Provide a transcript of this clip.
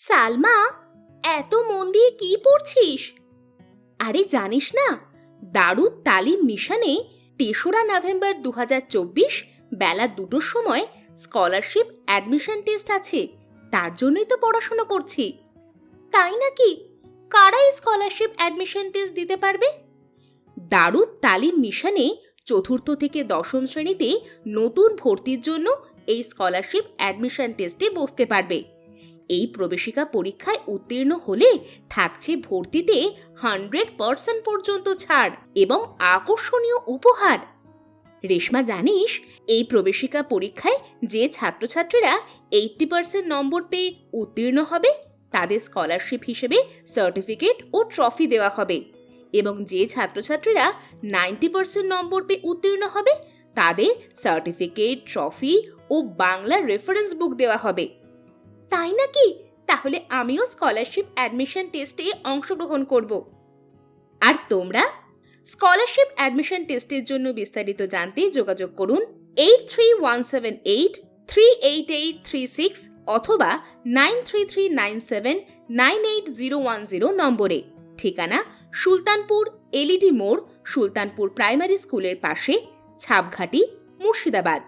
সালমা, এত মন দিয়ে কি পড়ছিস? আরে জানিস না, দারুদ তালিম মিশনে ৩রা নভেম্বর ২০২৪ বেলা ২টোর সময় স্কলারশিপ অ্যাডমিশন টেস্ট আছে। তার জন্যই তো পড়াশোনা করছি। তাই নাকি? কারাই স্কলারশিপ অ্যাডমিশন টেস্ট দিতে পারবে? দারুদ তালিম মিশনে ৪র্থ থেকে ১০ম শ্রেণীতে নতুন ভর্তির জন্য এই স্কলারশিপ অ্যাডমিশন টেস্টে বসতে পারবে। এই প্রবেশিকা পরীক্ষায় উত্তীর্ণ হলে থাকছে ভর্তিতে 100% পর্যন্ত ছাড় এবং আকর্ষণীয় উপহার। রেশমা, জানিস এই প্রবেশিকা পরীক্ষায় যে ছাত্রছাত্রীরা 80% নম্বর পেয়ে উত্তীর্ণ হবে তাদের স্কলারশিপ হিসেবে সার্টিফিকেট ও ট্রফি দেওয়া হবে, এবং যে ছাত্রছাত্রীরা 90% নম্বর পেয়ে উত্তীর্ণ হবে তাদের সার্টিফিকেট, ট্রফি ও বাংলা রেফারেন্স বুক দেওয়া হবে। তাই নাকি? তাহলে আমিও স্কলারশিপ অ্যাডমিশন টেস্টে অংশগ্রহণ করব। আর তোমরা স্কলারশিপ অ্যাডমিশন টেস্টের জন্য বিস্তারিত জানতে যোগাযোগ করুন 8317838836 অথবা 9339798010 নম্বরে। ঠিকানা সুলতানপুর এলইডি মোড়, সুলতানপুর প্রাইমারি স্কুলের পাশে, ছাপঘাটি, মুর্শিদাবাদ।